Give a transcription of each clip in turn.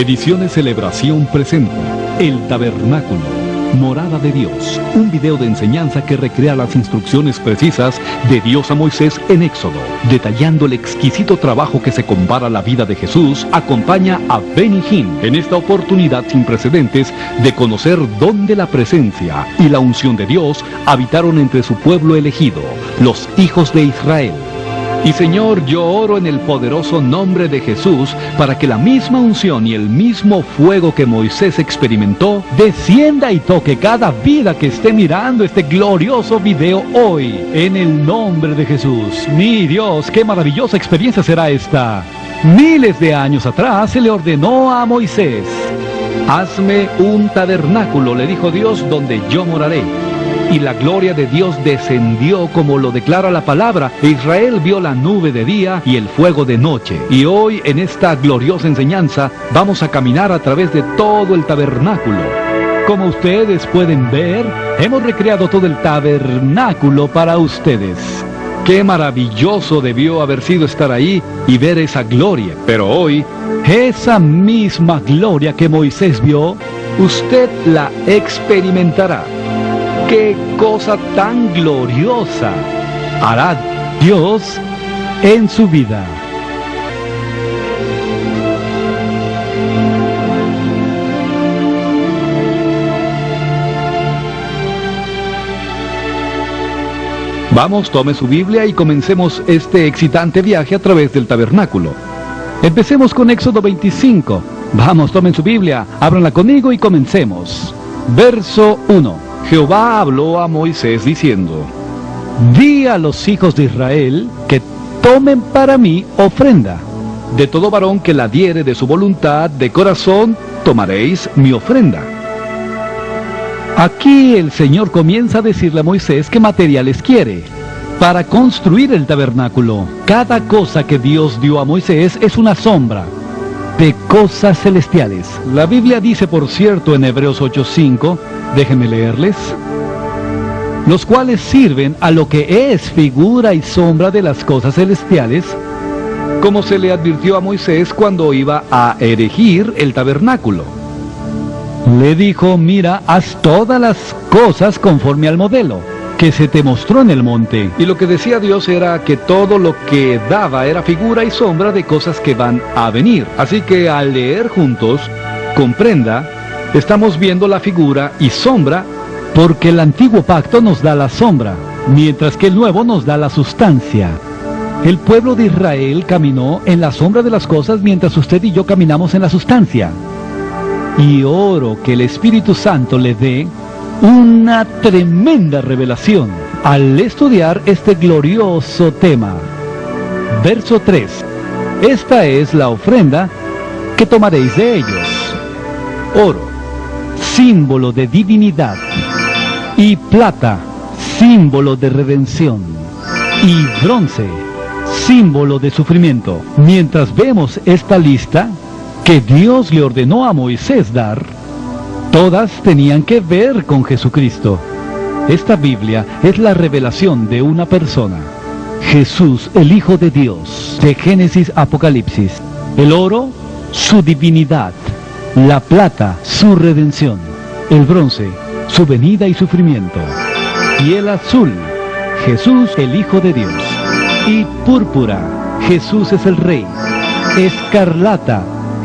Ediciones Celebración presenta El Tabernáculo, Morada de Dios, un video de enseñanza que recrea las instrucciones precisas de Dios a Moisés en Éxodo, detallando el exquisito trabajo que se compara a la vida de Jesús. Acompaña a Benny Hinn en esta oportunidad sin precedentes de conocer dónde la presencia y la unción de Dios habitaron entre su pueblo elegido, los hijos de Israel. Y Señor, yo oro en el poderoso nombre de Jesús para que la misma unción y el mismo fuego que Moisés experimentó descienda y toque cada vida que esté mirando este glorioso video hoy. En el nombre de Jesús. Mi Dios, qué maravillosa experiencia será esta. Miles de años atrás se le ordenó a Moisés: hazme un tabernáculo, le dijo Dios, donde yo moraré. Y la gloria de Dios descendió como lo declara la palabra, e Israel vio la nube de día y el fuego de noche. Y hoy en esta gloriosa enseñanza vamos a caminar a través de todo el tabernáculo. Como ustedes pueden ver, hemos recreado todo el tabernáculo para ustedes. Qué maravilloso debió haber sido estar ahí y ver esa gloria. Pero hoy, esa misma gloria que Moisés vio, usted la experimentará. ¡Qué cosa tan gloriosa hará Dios en su vida! Vamos, tome su Biblia y comencemos este excitante viaje a través del tabernáculo. Empecemos con Éxodo 25. Vamos, tomen su Biblia, ábranla conmigo y comencemos. Verso 1. Jehová habló a Moisés diciendo: di a los hijos de Israel que tomen para mí ofrenda. De todo varón que la diere de su voluntad de corazón, tomaréis mi ofrenda. Aquí el Señor comienza a decirle a Moisés qué materiales quiere para construir el tabernáculo. Cada cosa que Dios dio a Moisés es una sombra de cosas celestiales. La Biblia dice, por cierto, en Hebreos 8:5, déjenme leerles: los cuales sirven a lo que es figura y sombra de las cosas celestiales, como se le advirtió a Moisés cuando iba a erigir el tabernáculo. Le dijo: mira, haz todas las cosas conforme al modelo que se te mostró en el monte. Y lo que decía Dios era que todo lo que daba era figura y sombra de cosas que van a venir. Así que al leer juntos, comprenda, estamos viendo la figura y sombra porque el antiguo pacto nos da la sombra, mientras que el nuevo nos da la sustancia. El pueblo de Israel caminó en la sombra de las cosas mientras usted y yo caminamos en la sustancia. Y oro que el Espíritu Santo le dé una tremenda revelación al estudiar este glorioso tema. Verso 3. Esta es la ofrenda que tomaréis de ellos: oro, símbolo de divinidad, y plata, símbolo de redención, y bronce, símbolo de sufrimiento. Mientras vemos esta lista que Dios le ordenó a Moisés dar, todas tenían que ver con Jesucristo. Esta Biblia es la revelación de una persona, Jesús, el Hijo de Dios, de Génesis a Apocalipsis. El oro, su divinidad; la plata, su redención; el bronce, su venida y sufrimiento; y el azul, Jesús, el Hijo de Dios; y púrpura, Jesús es el Rey; escarlata,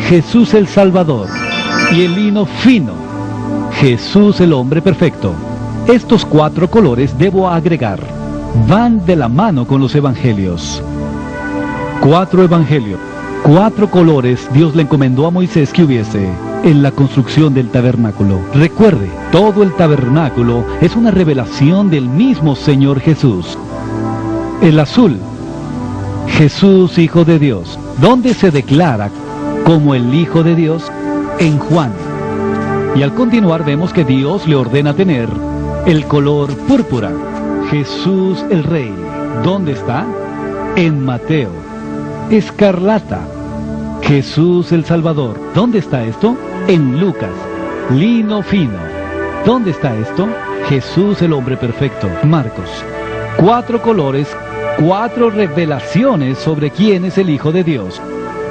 Jesús el Salvador; y el lino fino, Jesús el hombre perfecto. Estos 4 colores, debo agregar, van de la mano con los evangelios. 4 evangelios, 4 colores Dios le encomendó a Moisés que hubiese en la construcción del tabernáculo. Recuerde, todo el tabernáculo es una revelación del mismo Señor Jesús. El azul, Jesús, Hijo de Dios, donde se declara como el Hijo de Dios en Juan. Y al continuar vemos que Dios le ordena tener el color púrpura, Jesús el Rey. ¿Dónde está? En Mateo. Escarlata, Jesús el Salvador. ¿Dónde está esto? En Lucas. Lino fino. ¿Dónde está esto? Jesús el hombre perfecto. Marcos. 4 colores, 4 revelaciones sobre quién es el Hijo de Dios.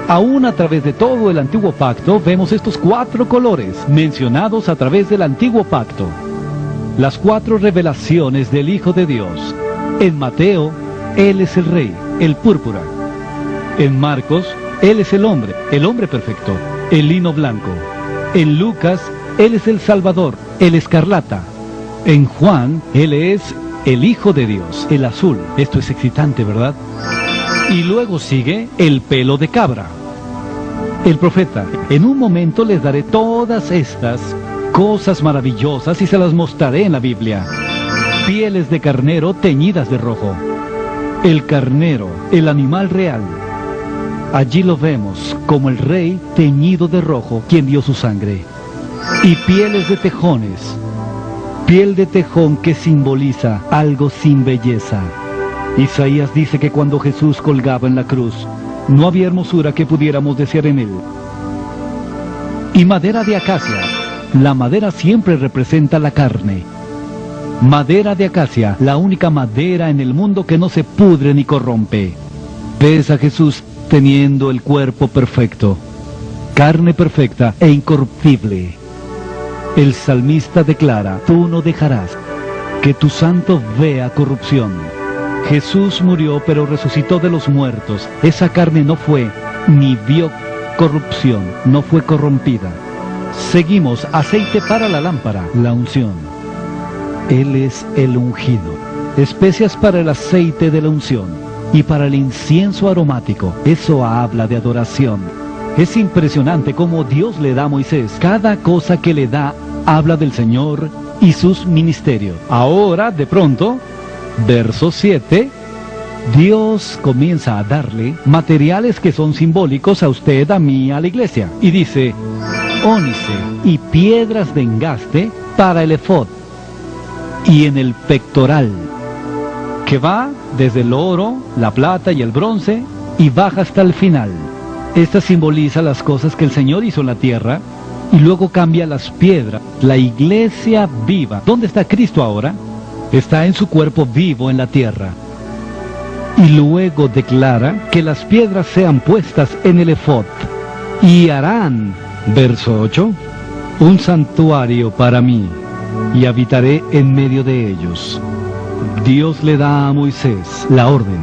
Aún a través de todo el Antiguo Pacto vemos estos 4 colores mencionados a través del Antiguo Pacto. Las 4 revelaciones del Hijo de Dios. En Mateo, Él es el Rey, el púrpura. En Marcos, Él es el hombre perfecto, el lino blanco. En Lucas, Él es el Salvador, el escarlata. En Juan, Él es el Hijo de Dios, el azul. Esto es excitante, ¿verdad? Y luego sigue el pelo de cabra. El profeta: en un momento les daré todas estas cosas maravillosas y se las mostraré en la Biblia. Pieles de carnero teñidas de rojo. El carnero, el animal real. Allí lo vemos como el rey teñido de rojo, quien dio su sangre. Y pieles de tejones. Piel de tejón que simboliza algo sin belleza. Isaías dice que cuando Jesús colgaba en la cruz, no había hermosura que pudiéramos desear en él. Y madera de acacia. La madera siempre representa la carne. Madera de acacia, la única madera en el mundo que no se pudre ni corrompe. Ves a Jesús teniendo el cuerpo perfecto, carne perfecta e incorruptible. El salmista declara: tú no dejarás que tu santo vea corrupción. Jesús murió, pero resucitó de los muertos. Esa carne no fue ni vio corrupción, no fue corrompida. Seguimos: aceite para la lámpara, la unción. Él es el ungido. Especias para el aceite de la unción y para el incienso aromático. Eso habla de adoración. Es impresionante cómo Dios le da a Moisés. Cada cosa que le da habla del Señor y sus ministerios. Ahora, de pronto, verso 7, Dios comienza a darle materiales que son simbólicos a usted, a mí, a la iglesia. Y dice: ónice y piedras de engaste para el efod y en el pectoral, que va desde el oro, la plata y el bronce y baja hasta el final. Esta simboliza las cosas que el Señor hizo en la tierra y luego cambia las piedras. La iglesia viva. ¿Dónde está Cristo ahora? Está en su cuerpo vivo en la tierra. Y luego declara que las piedras sean puestas en el efod. Y harán, verso 8, un santuario para mí, y habitaré en medio de ellos. Dios le da a Moisés la orden: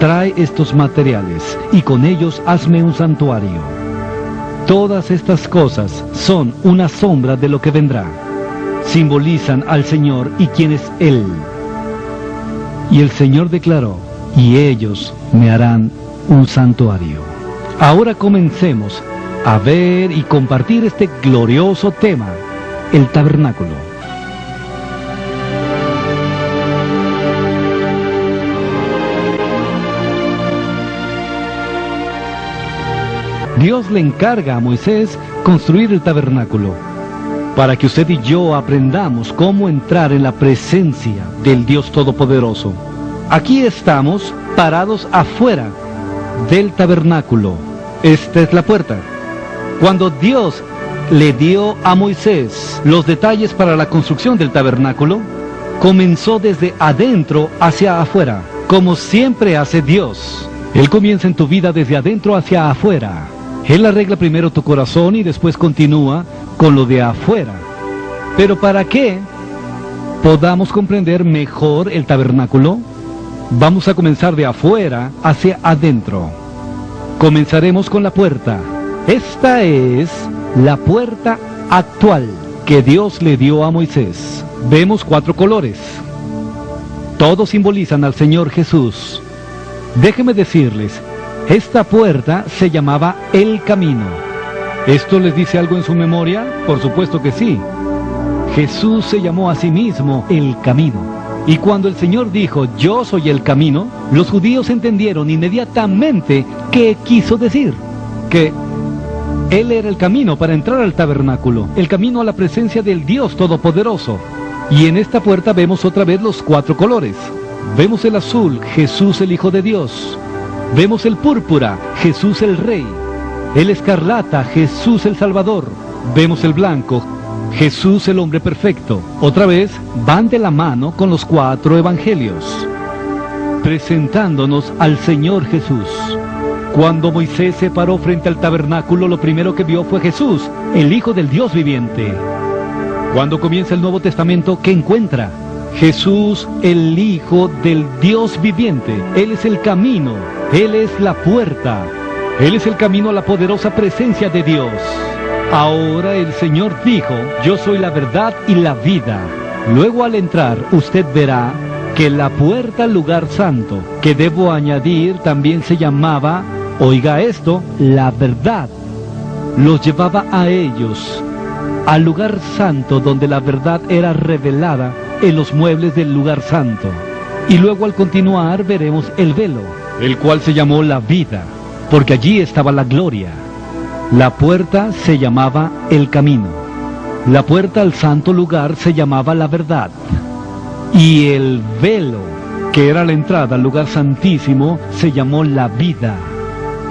trae estos materiales y con ellos hazme un santuario. Todas estas cosas son una sombra de lo que vendrá. Simbolizan al Señor y quién es Él. Y el Señor declaró: y ellos me harán un santuario. Ahora comencemos a ver y compartir este glorioso tema, el tabernáculo. Dios le encarga a Moisés construir el tabernáculo, para que usted y yo aprendamos cómo entrar en la presencia del Dios Todopoderoso. Aquí estamos parados afuera del tabernáculo. Esta es la puerta. Cuando Dios le dio a Moisés los detalles para la construcción del tabernáculo, comenzó desde adentro hacia afuera, como siempre hace Dios. Él comienza en tu vida desde adentro hacia afuera. Él arregla primero tu corazón y después continúa con lo de afuera. Pero para que podamos comprender mejor el tabernáculo, vamos a comenzar de afuera hacia adentro. Comenzaremos con la puerta. Esta es la puerta actual que Dios le dio a Moisés. Vemos 4 colores. Todos simbolizan al Señor Jesús. Déjenme decirles, esta puerta se llamaba El Camino. ¿Esto les dice algo en su memoria? Por supuesto que sí. Jesús se llamó a sí mismo El Camino. Y cuando el Señor dijo: yo soy el camino, los judíos entendieron inmediatamente qué quiso decir. Que Él era el camino para entrar al tabernáculo, el camino a la presencia del Dios Todopoderoso. Y en esta puerta vemos otra vez los 4 colores. Vemos el azul, Jesús el Hijo de Dios. Vemos el púrpura, Jesús el Rey. El escarlata, Jesús el Salvador. Vemos el blanco, Jesús el hombre perfecto. Otra vez, van de la mano con los 4 evangelios, presentándonos al Señor Jesús. Cuando Moisés se paró frente al tabernáculo, lo primero que vio fue Jesús, el Hijo del Dios viviente. Cuando comienza el Nuevo Testamento, ¿qué encuentra? Jesús, el Hijo del Dios viviente. Él es el camino, Él es la puerta, Él es el camino a la poderosa presencia de Dios. Ahora el Señor dijo, yo soy la verdad y la vida. Luego al entrar, usted verá que la puerta al lugar santo, que debo añadir, también se llamaba, oiga esto, la verdad. Los llevaba a ellos, al lugar santo donde la verdad era revelada en los muebles del lugar santo. Y luego al continuar veremos el velo, el cual se llamó la vida, porque allí estaba la gloria. La puerta se llamaba el camino. La puerta al santo lugar se llamaba la verdad. Y el velo, que era la entrada al lugar santísimo, se llamó la vida.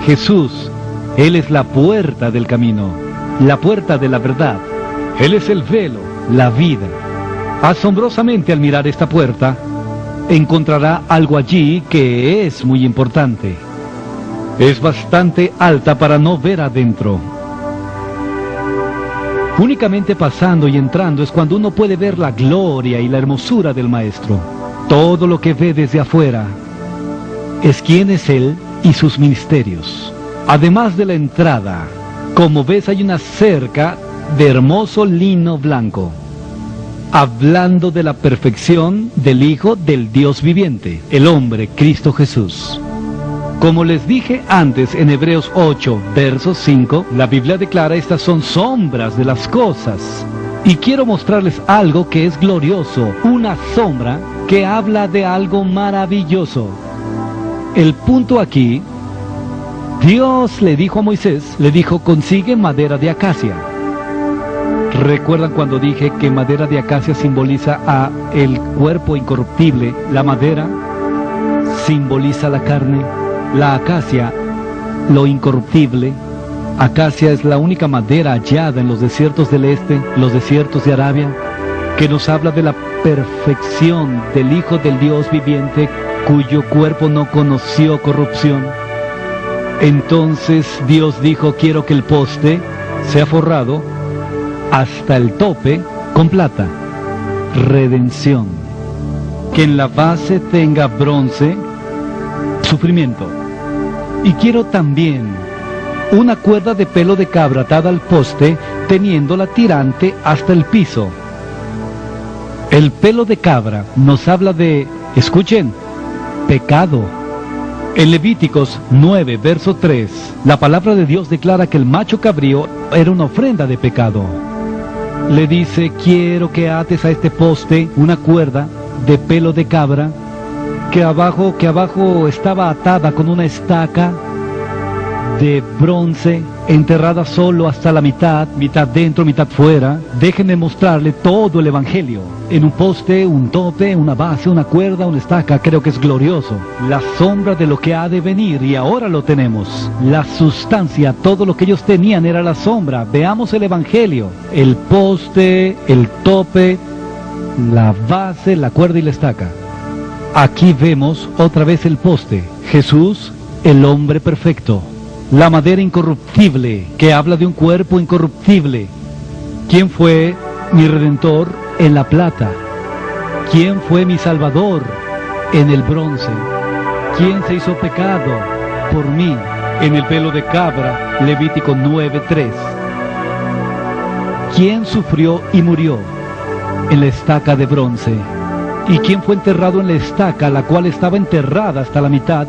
Jesús, Él es la puerta del camino, la puerta de la verdad. Él es el velo, la vida. Asombrosamente al mirar esta puerta, encontrará algo allí que es muy importante. Es bastante alta para no ver adentro. Únicamente pasando y entrando es cuando uno puede ver la gloria y la hermosura del Maestro. Todo lo que ve desde afuera es quién es Él y sus ministerios. Además de la entrada, como ves hay una cerca de hermoso lino blanco, hablando de la perfección del Hijo del Dios viviente, el hombre Cristo Jesús. Como les dije antes en Hebreos 8, verso 5, la Biblia declara estas son sombras de las cosas. Y quiero mostrarles algo que es glorioso, una sombra que habla de algo maravilloso. El punto aquí, Dios le dijo a Moisés, le dijo, consigue madera de acacia. ¿Recuerdan cuando dije que madera de acacia simboliza a el cuerpo incorruptible? La madera simboliza la carne. La acacia, lo incorruptible. Acacia es la única madera hallada en los desiertos del este, los desiertos de Arabia, que nos habla de la perfección del Hijo del Dios viviente, cuyo cuerpo no conoció corrupción. Entonces Dios dijo, quiero que el poste sea forrado hasta el tope con plata. Redención. Que en la base tenga bronce, sufrimiento. Y quiero también una cuerda de pelo de cabra atada al poste, teniéndola tirante hasta el piso. El pelo de cabra nos habla de, escuchen, pecado. En Levíticos 9, verso 3, la palabra de Dios declara que el macho cabrío era una ofrenda de pecado. Le dice, quiero que ates a este poste una cuerda de pelo de cabra, que abajo estaba atada con una estaca de bronce, enterrada solo hasta la mitad dentro, mitad fuera. Déjenme mostrarle todo el Evangelio. En un poste, un tope, una base, una cuerda, una estaca. Creo que es glorioso. La sombra de lo que ha de venir, y ahora lo tenemos. La sustancia, todo lo que ellos tenían era la sombra. Veamos el Evangelio. El poste, el tope, la base, la cuerda y la estaca. Aquí vemos otra vez el poste. Jesús, el hombre perfecto. La madera incorruptible, que habla de un cuerpo incorruptible. ¿Quién fue mi Redentor? En la plata. ¿Quién fue mi Salvador? En el bronce. ¿Quién se hizo pecado? Por mí. En el pelo de cabra, Levítico 9:3. ¿Quién sufrió y murió? En la estaca de bronce. ¿Y quién fue enterrado en la estaca, la cual estaba enterrada hasta la mitad?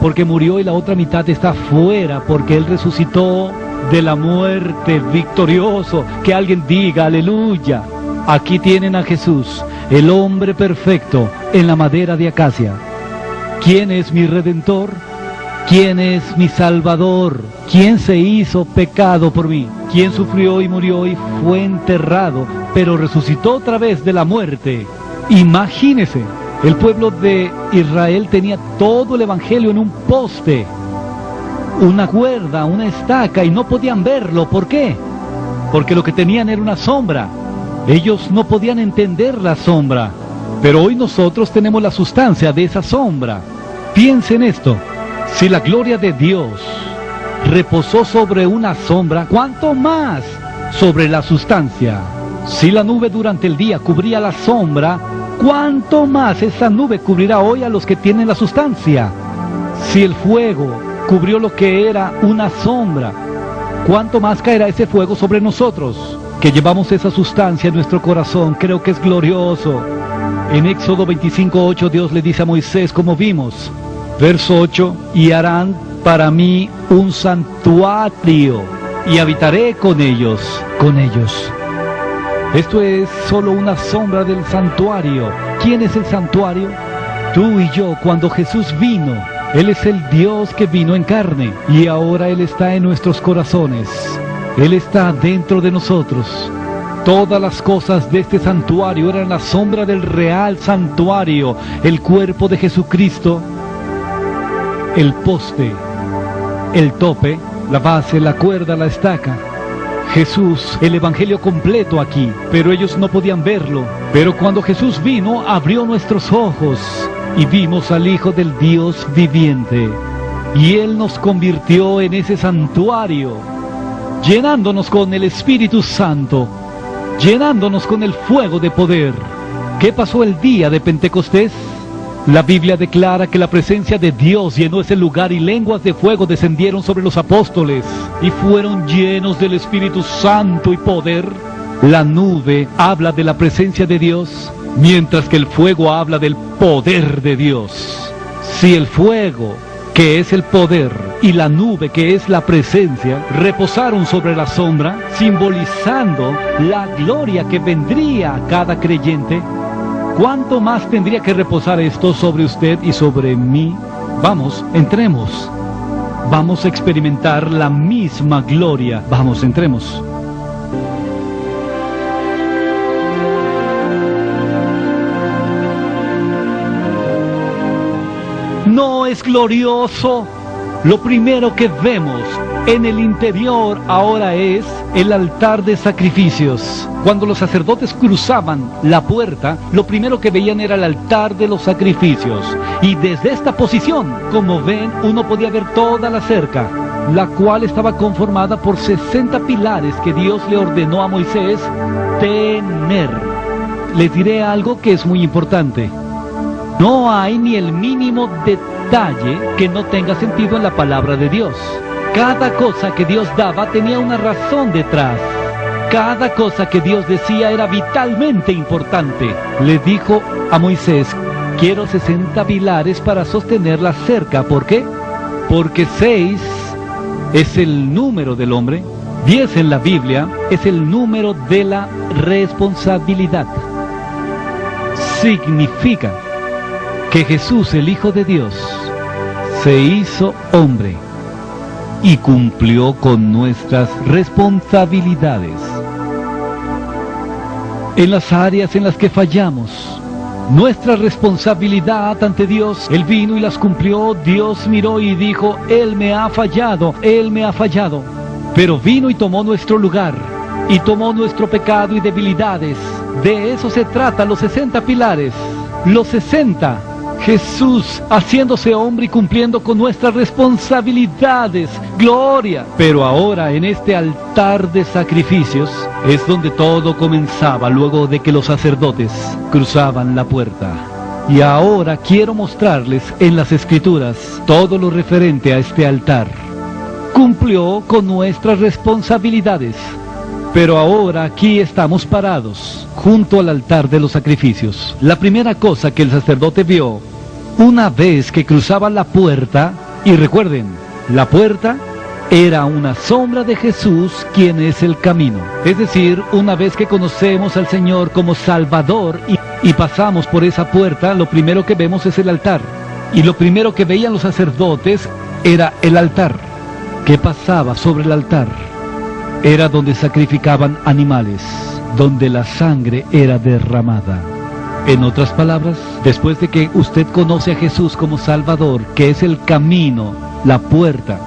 Porque murió y la otra mitad está fuera, porque Él resucitó de la muerte, victorioso. Que alguien diga, aleluya. Aquí tienen a Jesús, el hombre perfecto, en la madera de acacia. ¿Quién es mi Redentor? ¿Quién es mi Salvador? ¿Quién se hizo pecado por mí? ¿Quién sufrió y murió y fue enterrado, pero resucitó otra vez de la muerte? Imagínese, el pueblo de Israel tenía todo el Evangelio en un poste, una cuerda, una estaca, y no podían verlo. ¿Por qué? Porque lo que tenían era una sombra. Ellos no podían entender la sombra, pero hoy nosotros tenemos la sustancia de esa sombra. Piensen esto, Si la gloria de Dios reposó sobre una sombra, ¿cuánto más sobre la sustancia? Si la nube durante el día cubría la sombra, ¿cuánto más esa nube cubrirá hoy a los que tienen la sustancia? Si el fuego cubrió lo que era una sombra, ¿cuánto más caerá ese fuego sobre nosotros, que llevamos esa sustancia en nuestro corazón? Creo que es glorioso. En Éxodo 25:8 Dios le dice a Moisés, como vimos, verso 8, y harán para mí un santuario, y habitaré con ellos. Esto es solo una sombra del santuario. ¿Quién es el santuario? Tú y yo. Cuando Jesús vino, Él es el Dios que vino en carne, y ahora Él está en nuestros corazones. Él está dentro de nosotros. Todas las cosas de este santuario eran la sombra del real santuario, el cuerpo de Jesucristo, el poste, el tope, la base, la cuerda, la estaca. Jesús, el evangelio completo aquí, pero ellos no podían verlo. Pero cuando Jesús vino, abrió nuestros ojos y vimos al Hijo del Dios viviente. Y Él nos convirtió en ese santuario, llenándonos con el Espíritu Santo, llenándonos con el fuego de poder. ¿Qué pasó el día de Pentecostés? La Biblia declara que la presencia de Dios llenó ese lugar y lenguas de fuego descendieron sobre los apóstoles y fueron llenos del Espíritu Santo y poder. La nube habla de la presencia de Dios, mientras que el fuego habla del poder de Dios. Si el fuego, que es el poder, y la nube, que es la presencia, reposaron sobre la sombra, simbolizando la gloria que vendría a cada creyente, ¿cuánto más tendría que reposar esto sobre usted y sobre mí? Vamos, entremos. Vamos a experimentar la misma gloria. Vamos, entremos. ¿No es glorioso? Lo primero que vemos en el interior ahora es el altar de sacrificios. Cuando los sacerdotes cruzaban la puerta, lo primero que veían era el altar de los sacrificios. Y desde esta posición, como ven, uno podía ver toda la cerca, la cual estaba conformada por 60 pilares que Dios le ordenó a Moisés tener. Les diré algo que es muy importante. No hay ni el mínimo detalle que no tenga sentido en la palabra de Dios. Cada cosa que Dios daba tenía una razón detrás. Cada cosa que Dios decía era vitalmente importante. Le dijo a Moisés, quiero 60 pilares para sostener la cerca. ¿Por qué? Porque 6 es el número del hombre. 10 en la Biblia es el número de la responsabilidad. Significa que Jesús, el Hijo de Dios, se hizo hombre y cumplió con nuestras responsabilidades. En las áreas en las que fallamos, nuestra responsabilidad ante Dios, Él vino y las cumplió. Dios miró y dijo, Él me ha fallado, Él me ha fallado. Pero vino y tomó nuestro lugar, y tomó nuestro pecado y debilidades. De eso se trata los 60 pilares, los 60. Jesús haciéndose hombre y cumpliendo con nuestras responsabilidades. ¡Gloria! Pero ahora en este altar de sacrificios es donde todo comenzaba luego de que los sacerdotes cruzaban la puerta. Y ahora quiero mostrarles en las Escrituras todo lo referente a este altar. Cumplió con nuestras responsabilidades. Pero ahora aquí estamos parados, junto al altar de los sacrificios. La primera cosa que el sacerdote vio, una vez que cruzaba la puerta, y recuerden, la puerta era una sombra de Jesús, quien es el camino. Es decir, una vez que conocemos al Señor como Salvador y pasamos por esa puerta, lo primero que vemos es el altar. Y lo primero que veían los sacerdotes era el altar. ¿Qué pasaba sobre el altar? Era donde sacrificaban animales, donde la sangre era derramada. En otras palabras, después de que usted conoce a Jesús como Salvador, que es el camino, la puerta,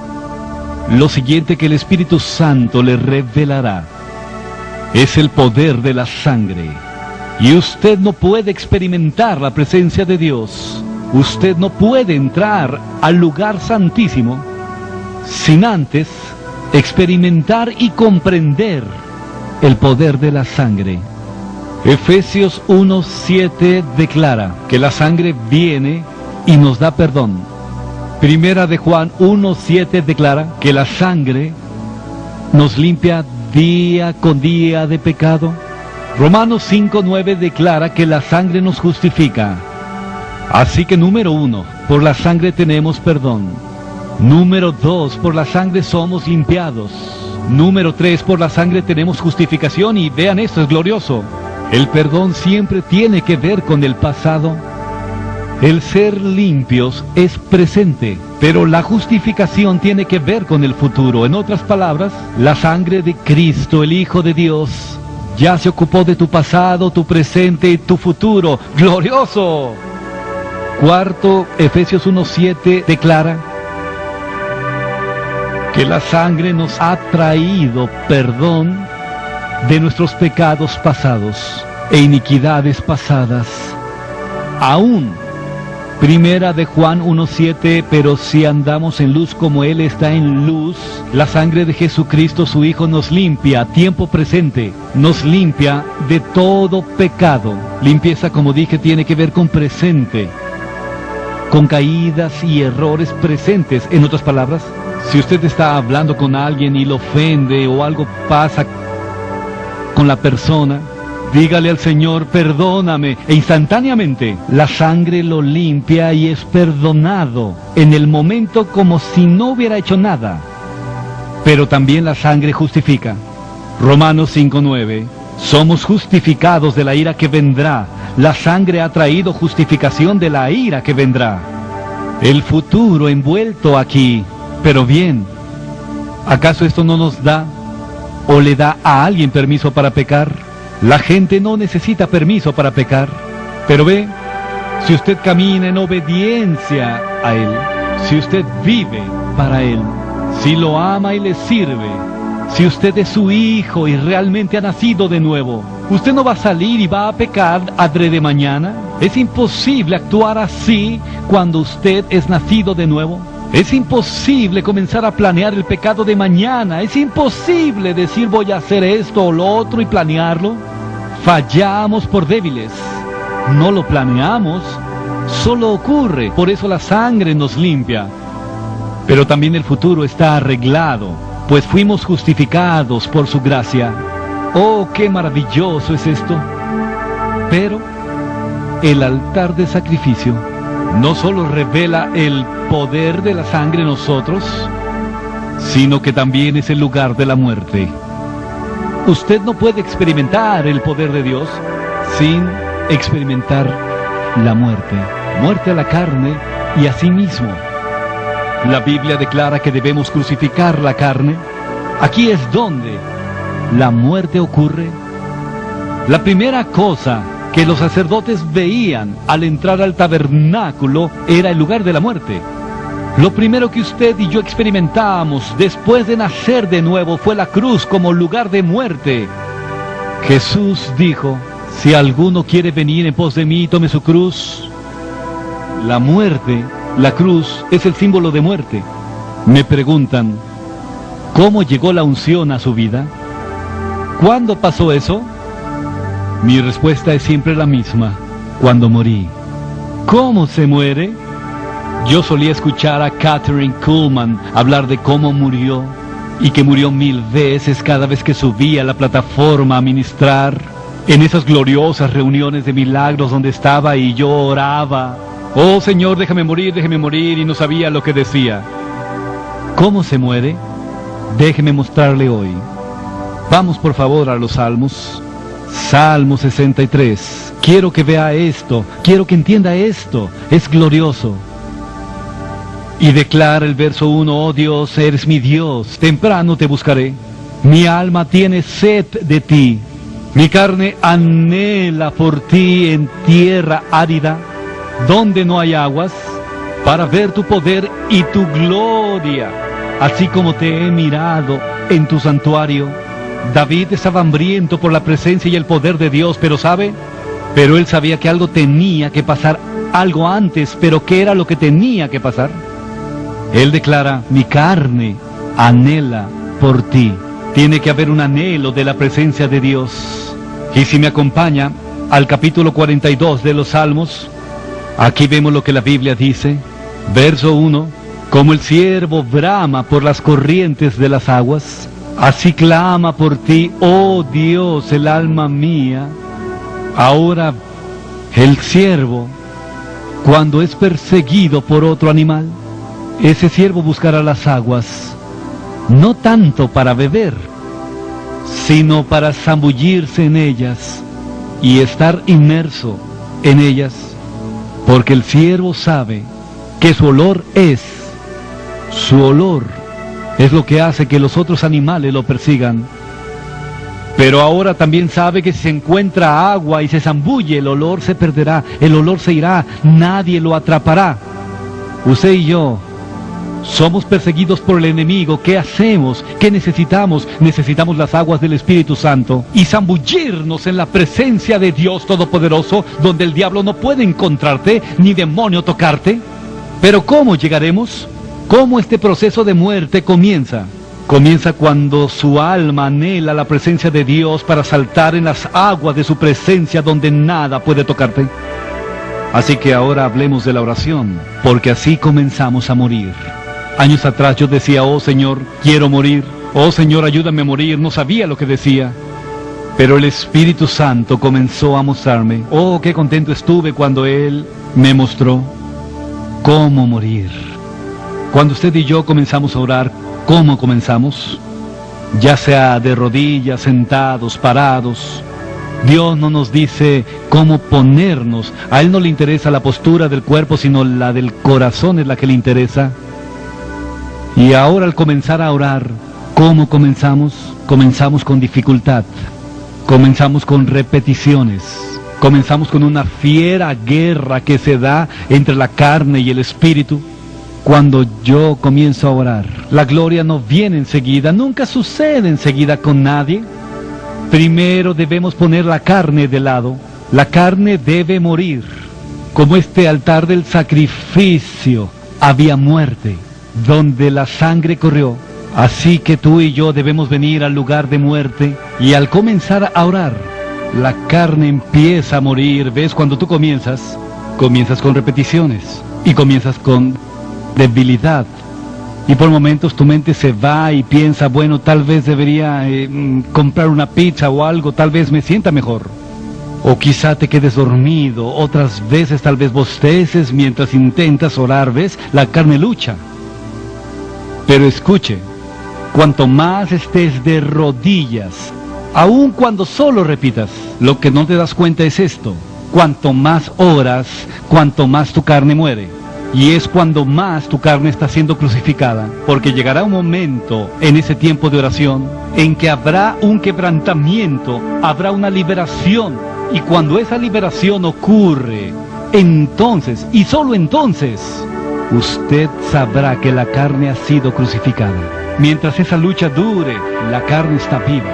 lo siguiente que el Espíritu Santo le revelará es el poder de la sangre. Y usted no puede experimentar la presencia de Dios, Usted no puede entrar al lugar santísimo sin antes experimentar y comprender el poder de la sangre. Efesios 1:7 declara que la sangre viene y nos da perdón. Primera de Juan 1:7 declara que la sangre nos limpia día con día de pecado. Romanos 5:9 declara que la sangre nos justifica. Así que número 1, por la sangre tenemos perdón. Número 2, por la sangre somos limpiados. Número 3, por la sangre tenemos justificación. Y vean esto, es glorioso. El perdón siempre tiene que ver con el pasado. El ser limpios es presente, pero la justificación tiene que ver con el futuro. En otras palabras, la sangre de Cristo, el Hijo de Dios, ya se ocupó de tu pasado, tu presente y tu futuro. ¡Glorioso! Cuarto, Efesios 1:7 declara que la sangre nos ha traído perdón de nuestros pecados pasados e iniquidades pasadas. Aún, Primera de Juan 1:7, pero si andamos en luz como Él está en luz, la sangre de Jesucristo su Hijo nos limpia, tiempo presente, nos limpia de todo pecado. Limpieza, como dije, tiene que ver con presente, con caídas y errores presentes. En otras palabras, si usted está hablando con alguien y lo ofende o algo pasa con la persona, dígale al Señor, perdóname, e instantáneamente la sangre lo limpia y es perdonado en el momento como si no hubiera hecho nada. Pero también la sangre justifica. Romanos 5:9, somos justificados de la ira que vendrá. La sangre ha traído justificación de la ira que vendrá. El futuro envuelto aquí. Pero bien, ¿acaso esto no nos da o le da a alguien permiso para pecar? La gente no necesita permiso para pecar. Pero ve, si usted camina en obediencia a Él, si usted vive para Él, si lo ama y le sirve, si usted es su hijo y realmente ha nacido de nuevo, usted no va a salir y va a pecar adrede mañana. Es imposible actuar así cuando usted es nacido de nuevo. Es imposible comenzar a planear el pecado de mañana. Es imposible decir voy a hacer esto o lo otro y planearlo. Fallamos por débiles. No lo planeamos, solo ocurre. Por eso la sangre nos limpia. Pero también el futuro está arreglado, pues fuimos justificados por su gracia. ¡Oh, qué maravilloso es esto! Pero el altar de sacrificio no solo revela el poder de la sangre en nosotros, sino que también es el lugar de la muerte. Usted no puede experimentar el poder de Dios sin experimentar la muerte. Muerte a la carne y a sí mismo. La Biblia declara que debemos crucificar la carne. Aquí es donde la muerte ocurre. La primera cosa que los sacerdotes veían al entrar al tabernáculo era el lugar de la muerte. Lo primero que usted y yo experimentamos después de nacer de nuevo fue la cruz como lugar de muerte. Jesús dijo, si alguno quiere venir en pos de mí, tome su cruz. La muerte, la cruz, es el símbolo de muerte. Me preguntan, ¿cómo llegó la unción a su vida? ¿Cuándo pasó eso? Mi respuesta es siempre la misma, cuando morí. ¿Cómo se muere? Yo solía escuchar a Kathryn Kuhlman hablar de cómo murió, y que murió 1000 veces cada vez que subía a la plataforma a ministrar, en esas gloriosas reuniones de milagros donde estaba y yo oraba, oh Señor, déjame morir, y no sabía lo que decía. ¿Cómo se muere? Déjeme mostrarle hoy. Vamos por favor a los Salmos. Salmo 63. Quiero que vea esto, quiero que entienda esto, es glorioso. Y declara el verso 1, oh Dios, eres mi Dios, temprano te buscaré. Mi alma tiene sed de ti, mi carne anhela por ti en tierra árida, donde no hay aguas, para ver tu poder y tu gloria, así como te he mirado en tu santuario. David estaba hambriento por la presencia y el poder de Dios, pero ¿sabe? Pero él sabía que algo tenía que pasar, algo antes, pero ¿qué era lo que tenía que pasar? Él declara, mi carne anhela por ti. Tiene que haber un anhelo de la presencia de Dios. Y si me acompaña al capítulo 42 de los Salmos, aquí vemos lo que la Biblia dice. Verso 1, como el ciervo brama por las corrientes de las aguas, así clama por ti, oh Dios, el alma mía. Ahora, el ciervo, cuando es perseguido por otro animal, ese ciervo buscará las aguas, no tanto para beber, sino para zambullirse en ellas y estar inmerso en ellas, porque el ciervo sabe que su olor es lo que hace que los otros animales lo persigan. Pero ahora también sabe que si se encuentra agua y se zambulle, el olor se perderá, el olor se irá, nadie lo atrapará. Usted y yo somos perseguidos por el enemigo. ¿Qué hacemos? ¿Qué necesitamos? Necesitamos las aguas del Espíritu Santo y zambullirnos en la presencia de Dios Todopoderoso, donde el diablo no puede encontrarte, ni demonio tocarte. Pero ¿cómo llegaremos? ¿Cómo este proceso de muerte comienza? Comienza cuando su alma anhela la presencia de Dios para saltar en las aguas de su presencia donde nada puede tocarte. Así que ahora hablemos de la oración, porque así comenzamos a morir. Años atrás yo decía, oh Señor, quiero morir. Oh Señor, ayúdame a morir. No sabía lo que decía. Pero el Espíritu Santo comenzó a mostrarme. Oh, qué contento estuve cuando Él me mostró cómo morir. Cuando usted y yo comenzamos a orar, ¿cómo comenzamos? Ya sea de rodillas, sentados, parados. Dios no nos dice cómo ponernos. A Él no le interesa la postura del cuerpo, sino la del corazón es la que le interesa. Y ahora al comenzar a orar, ¿cómo comenzamos? Comenzamos con dificultad. Comenzamos con repeticiones. Comenzamos con una fiera guerra que se da entre la carne y el espíritu. Cuando yo comienzo a orar, la gloria no viene enseguida, nunca sucede enseguida con nadie. Primero debemos poner la carne de lado. La carne debe morir. Como este altar del sacrificio había muerte, donde la sangre corrió. Así que tú y yo debemos venir al lugar de muerte. Y al comenzar a orar, la carne empieza a morir. ¿Ves? Cuando tú comienzas con repeticiones. Y comienzas con debilidad, y por momentos tu mente se va y piensa, bueno, tal vez debería comprar una pizza o algo, tal vez me sienta mejor, o quizá te quedes dormido. Otras veces tal vez bosteces mientras intentas orar. ¿Ves? La carne lucha. Pero escuche, cuanto más estés de rodillas, aun cuando solo repitas, lo que no te das cuenta es esto: cuanto más oras, cuanto más tu carne muere. Y es cuando más tu carne está siendo crucificada, porque llegará un momento en ese tiempo de oración en que habrá un quebrantamiento, habrá una liberación, y cuando esa liberación ocurre, entonces, y solo entonces, usted sabrá que la carne ha sido crucificada. Mientras esa lucha dure, la carne está viva,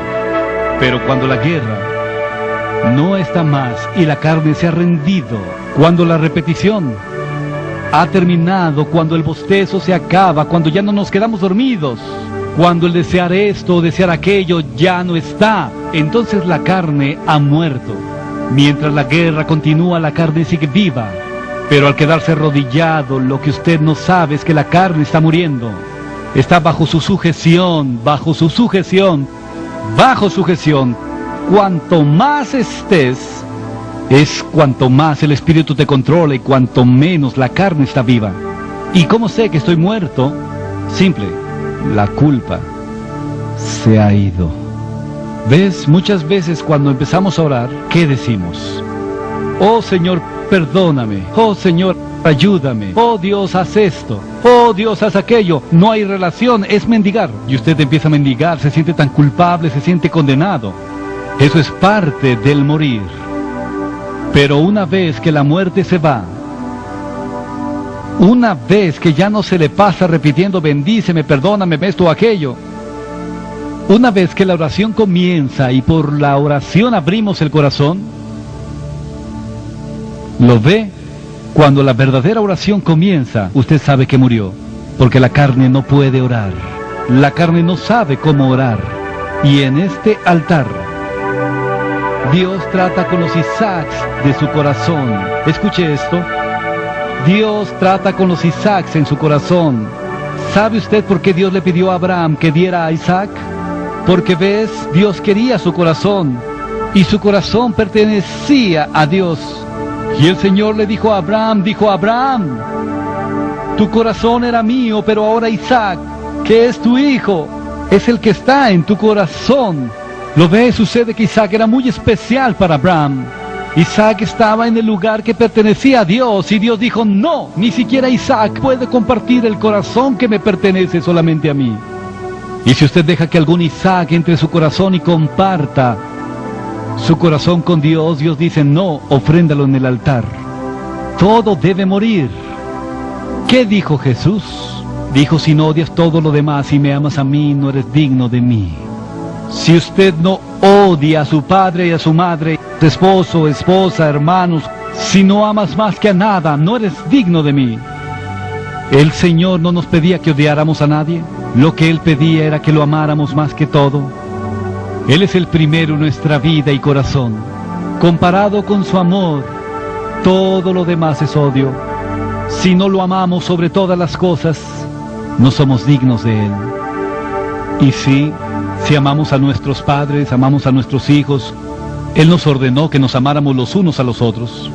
pero cuando la guerra no está más y la carne se ha rendido, cuando la repetición ha terminado, cuando el bostezo se acaba, cuando ya no nos quedamos dormidos, cuando el desear esto o desear aquello ya no está, entonces la carne ha muerto. Mientras la guerra continúa, la carne sigue viva. Pero al quedarse arrodillado, lo que usted no sabe es que la carne está muriendo. Está bajo su sujeción, bajo su sujeción, bajo sujeción. Cuanto más estés, es cuanto más el Espíritu te controla y cuanto menos la carne está viva. ¿Y cómo sé que estoy muerto? Simple, la culpa se ha ido. ¿Ves? Muchas veces cuando empezamos a orar, ¿qué decimos? Oh Señor, perdóname. Oh Señor, ayúdame. Oh Dios, haz esto. Oh Dios, haz aquello. No hay relación, es mendigar. Y usted empieza a mendigar, se siente tan culpable, se siente condenado. Eso es parte del morir. Pero una vez que la muerte se va, una vez que ya no se le pasa repitiendo bendíceme, perdóname, esto o aquello, una vez que la oración comienza y por la oración abrimos el corazón, ¿Lo ve? Cuando la verdadera oración comienza, usted sabe que murió, porque la carne no puede orar. La carne no sabe cómo orar. Y en este altar, Dios trata con los Isaacs de su corazón. Escuche esto. Dios trata con los Isaacs en su corazón. ¿Sabe usted por qué Dios le pidió a Abraham que diera a Isaac? Porque ves, Dios quería su corazón, y su corazón pertenecía a Dios. Y el Señor le dijo a Abraham, tu corazón era mío, pero ahora Isaac, que es tu hijo, es el que está en tu corazón. ¿Lo ves? Sucede que Isaac era muy especial para Abraham. Isaac estaba en el lugar que pertenecía a Dios, y Dios dijo, no, ni siquiera Isaac puede compartir el corazón que me pertenece solamente a mí. Y si usted deja que algún Isaac entre su corazón y comparta su corazón con Dios, Dios dice, no, ofréndalo en el altar. Todo debe morir. ¿Qué dijo Jesús? Dijo, si no odias todo lo demás y me amas a mí, no eres digno de mí. Si usted no odia a su padre y a su madre, esposo, esposa, hermanos, si no amas más que a nada, no eres digno de mí. El Señor no nos pedía que odiáramos a nadie. Lo que Él pedía era que lo amáramos más que todo. Él es el primero en nuestra vida y corazón. Comparado con su amor, todo lo demás es odio. Si no lo amamos sobre todas las cosas, no somos dignos de Él. Y sí, si amamos a nuestros padres, amamos a nuestros hijos, Él nos ordenó que nos amáramos los unos a los otros,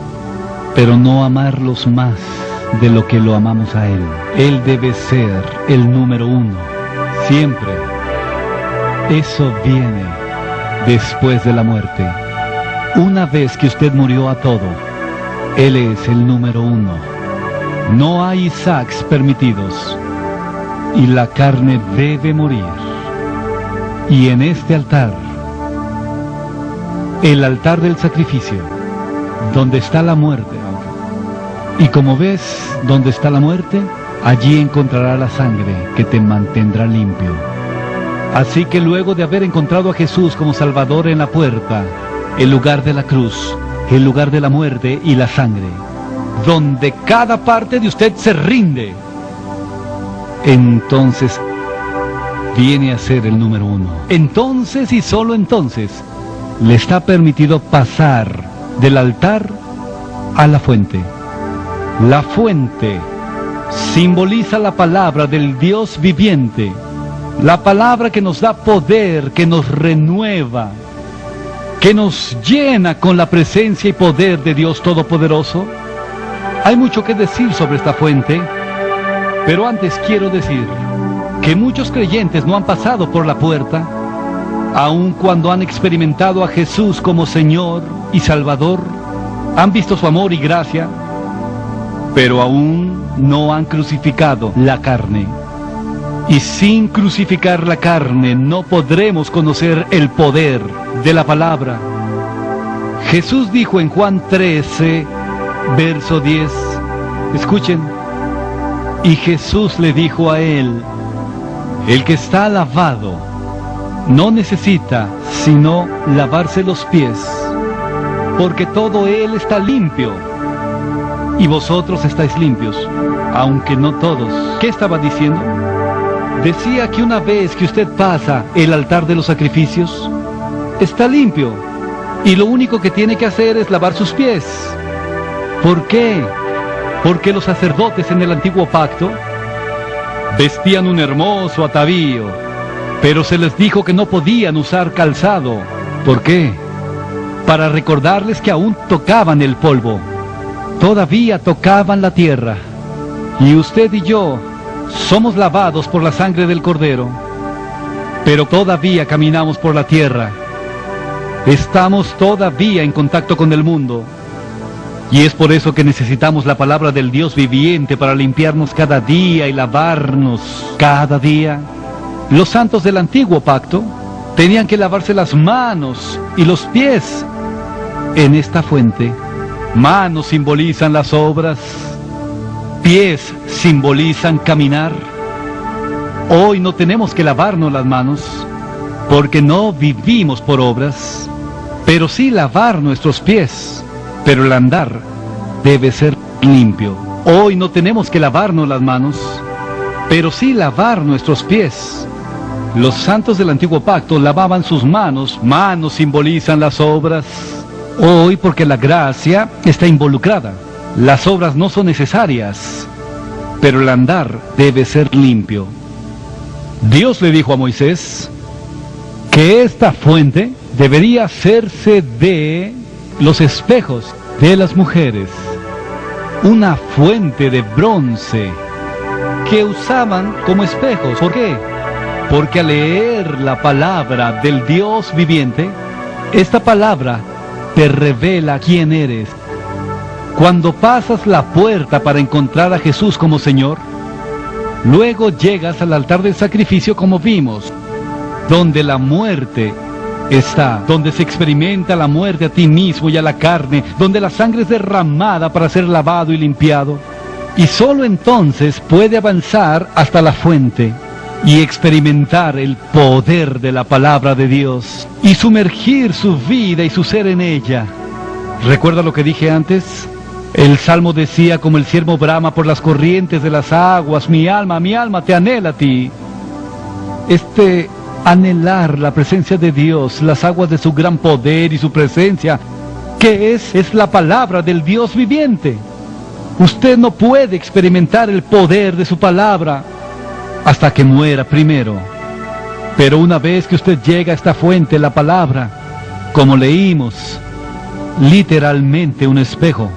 pero no amarlos más de lo que lo amamos a Él. Él debe ser el número uno, siempre. Eso viene después de la muerte. Una vez que usted murió a todo, Él es el número uno. No hay Isaacs permitidos, y la carne debe morir. Y en este altar, el altar del sacrificio, donde está la muerte, y como ves, donde está la muerte, allí encontrará la sangre que te mantendrá limpio. Así que luego de haber encontrado a Jesús como Salvador en la puerta, el lugar de la cruz, el lugar de la muerte y la sangre, donde cada parte de usted se rinde, entonces viene a ser el número uno. Entonces y solo entonces le está permitido pasar del altar a la fuente. La fuente simboliza la palabra del Dios viviente, la palabra que nos da poder, que nos renueva, que nos llena con la presencia y poder de Dios Todopoderoso. Hay mucho que decir sobre esta fuente, pero antes quiero decir que muchos creyentes no han pasado por la puerta, aun cuando han experimentado a Jesús como Señor y Salvador, han visto su amor y gracia, pero aún no han crucificado la carne. Y sin crucificar la carne no podremos conocer el poder de la palabra. Jesús dijo en Juan 13, verso 10, escuchen, y Jesús le dijo a él, el que está lavado no necesita sino lavarse los pies, porque todo él está limpio, y vosotros estáis limpios, aunque no todos. ¿Qué estaba diciendo? Decía que una vez que usted pasa el altar de los sacrificios, está limpio, y lo único que tiene que hacer es lavar sus pies. ¿Por qué? Porque los sacerdotes en el antiguo pacto vestían un hermoso atavío, pero se les dijo que no podían usar calzado. ¿Por qué? Para recordarles que aún tocaban el polvo, todavía tocaban la tierra. Y usted y yo somos lavados por la sangre del Cordero, pero todavía caminamos por la tierra. Estamos todavía en contacto con el mundo. Y es por eso que necesitamos la palabra del Dios viviente para limpiarnos cada día y lavarnos cada día. Los santos del antiguo pacto tenían que lavarse las manos y los pies en esta fuente. Manos simbolizan las obras, pies simbolizan caminar. Hoy no tenemos que lavarnos las manos porque no vivimos por obras, pero sí lavar nuestros pies. Pero el andar debe ser limpio. Hoy no tenemos que lavarnos las manos, pero sí lavar nuestros pies. Los santos del antiguo pacto lavaban sus manos. Manos simbolizan las obras. Hoy, porque la gracia está involucrada, las obras no son necesarias, pero el andar debe ser limpio. Dios le dijo a Moisés que esta fuente debería hacerse de los espejos de las mujeres, una fuente de bronce que usaban como espejos. ¿Por qué? Porque al leer la palabra del Dios viviente, esta palabra te revela quién eres. Cuando pasas la puerta para encontrar a Jesús como Señor, luego llegas al altar del sacrificio como vimos, donde la muerte está, donde se experimenta la muerte a ti mismo y a la carne, donde la sangre es derramada para ser lavado y limpiado. Y solo entonces puede avanzar hasta la fuente y experimentar el poder de la palabra de Dios y sumergir su vida y su ser en ella. ¿Recuerda lo que dije antes? El Salmo decía, como el ciervo brama por las corrientes de las aguas, mi alma te anhela a ti. Anhelar la presencia de Dios, las aguas de su gran poder y su presencia, ¿qué es? Es la palabra del Dios viviente. Usted no puede experimentar el poder de su palabra hasta que muera primero. Pero una vez que usted llega a esta fuente, la palabra, como leímos, literalmente un espejo,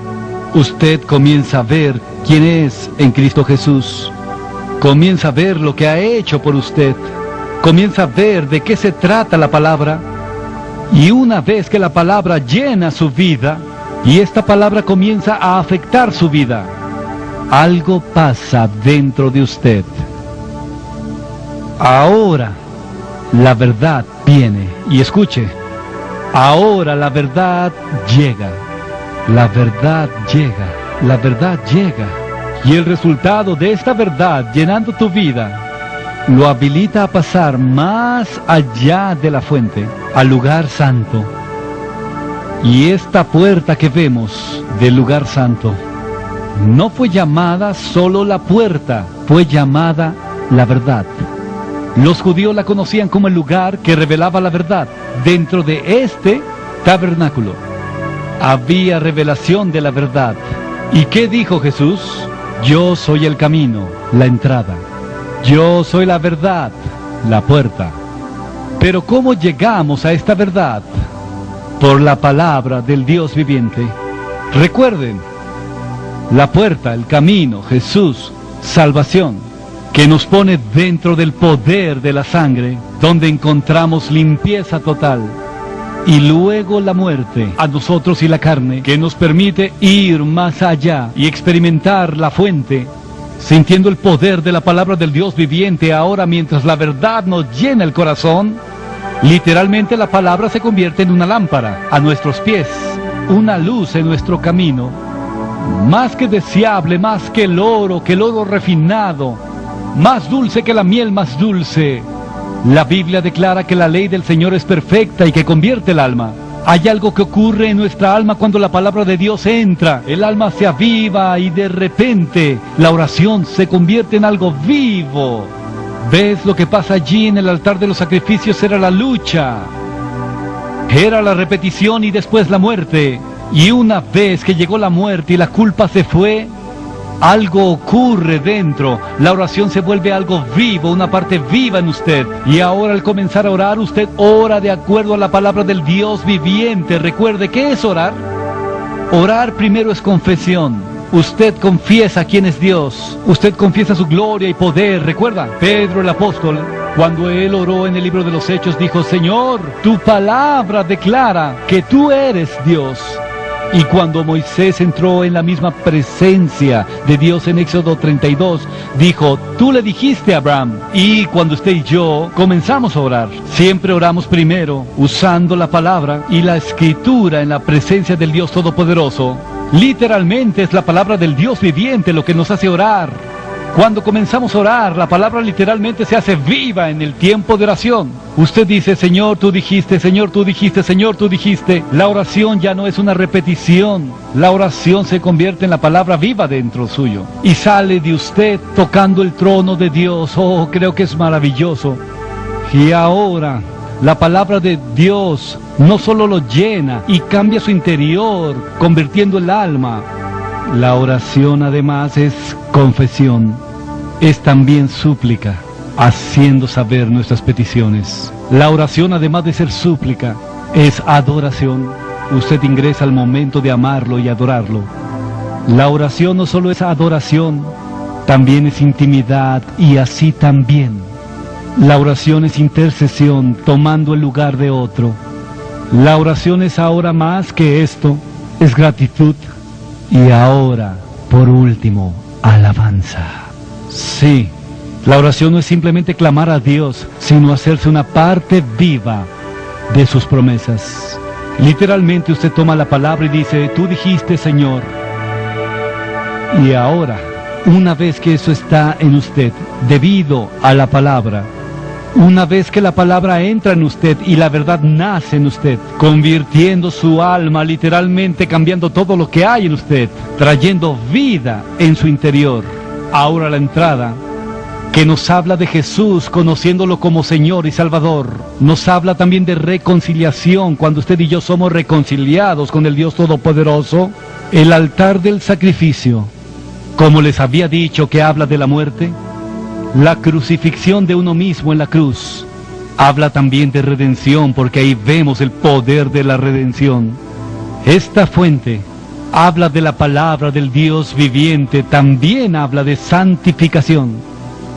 usted comienza a ver quién es en Cristo Jesús. Comienza a ver lo que ha hecho por usted. Comienza a ver de qué se trata la palabra. Y una vez que la palabra llena su vida, y esta palabra comienza a afectar su vida, algo pasa dentro de usted. Ahora la verdad viene. Y escuche, ahora la verdad llega. La verdad llega. La verdad llega. Y el resultado de esta verdad llenando tu vida lo habilita a pasar más allá de la fuente, al lugar santo. Y esta puerta que vemos del lugar santo no fue llamada solo la puerta, fue llamada la verdad. Los judíos la conocían como el lugar que revelaba la verdad. Dentro de este tabernáculo había revelación de la verdad. ¿Y qué dijo Jesús? Yo soy el camino, la entrada. Yo soy la verdad, la puerta. Pero ¿cómo llegamos a esta verdad? Por la palabra del Dios viviente. Recuerden, la puerta, el camino, Jesús, salvación, que nos pone dentro del poder de la sangre, donde encontramos limpieza total. Y luego la muerte a nosotros y la carne, que nos permite ir más allá y experimentar la fuente, sintiendo el poder de la palabra del Dios viviente. Ahora, mientras la verdad nos llena el corazón, literalmente la palabra se convierte en una lámpara a nuestros pies, una luz en nuestro camino, más que deseable, más que el oro refinado, más dulce que la miel más dulce. La Biblia declara que la ley del Señor es perfecta y que convierte el alma. Hay algo que ocurre en nuestra alma cuando la palabra de Dios entra. El alma se aviva y de repente la oración se convierte en algo vivo. ¿Ves lo que pasa allí en el altar de los sacrificios? Era la lucha, era la repetición y después la muerte. Y una vez que llegó la muerte y la culpa se fue, algo ocurre dentro. La oración se vuelve algo vivo, una parte viva en usted. Y ahora al comenzar a orar, usted ora de acuerdo a la palabra del Dios viviente. Recuerde, ¿qué es orar? Orar primero es confesión. Usted confiesa quién es Dios. Usted confiesa su gloria y poder. Recuerda, Pedro el apóstol, cuando él oró en el libro de los Hechos, dijo: Señor, tu palabra declara que tú eres Dios. Y cuando Moisés entró en la misma presencia de Dios en Éxodo 32, dijo: tú le dijiste a Abraham. Y cuando usted y yo comenzamos a orar, siempre oramos primero usando la palabra y la escritura en la presencia del Dios Todopoderoso. Literalmente es la palabra del Dios viviente lo que nos hace orar. Cuando comenzamos a orar, la palabra literalmente se hace viva en el tiempo de oración. Usted dice, Señor, tú dijiste, Señor, tú dijiste, Señor, tú dijiste. La oración ya no es una repetición. La oración se convierte en la palabra viva dentro suyo. Y sale de usted tocando el trono de Dios. Oh, creo que es maravilloso. Y ahora, la palabra de Dios no solo lo llena y cambia su interior, convirtiendo el alma. La oración además es confesión, es también súplica, haciendo saber nuestras peticiones. La oración además de ser súplica, es adoración. Usted ingresa al momento de amarlo y adorarlo. La oración no solo es adoración, también es intimidad y así también. La oración es intercesión, tomando el lugar de otro. La oración es ahora más que esto, es gratitud. Y ahora, por último, alabanza. Sí, la oración no es simplemente clamar a Dios, sino hacerse una parte viva de sus promesas. Literalmente usted toma la palabra y dice, tú dijiste, Señor. Y ahora, una vez que eso está en usted, debido a la palabra, una vez que la palabra entra en usted y la verdad nace en usted, convirtiendo su alma, literalmente cambiando todo lo que hay en usted, trayendo vida en su interior. Ahora la entrada, que nos habla de Jesús, conociéndolo como Señor y Salvador. Nos habla también de reconciliación, cuando usted y yo somos reconciliados con el Dios Todopoderoso. El altar del sacrificio, como les había dicho, que habla de la muerte. La crucifixión de uno mismo en la cruz habla también de redención, porque ahí vemos el poder de la redención. Esta fuente habla de la palabra del Dios viviente, también habla de santificación,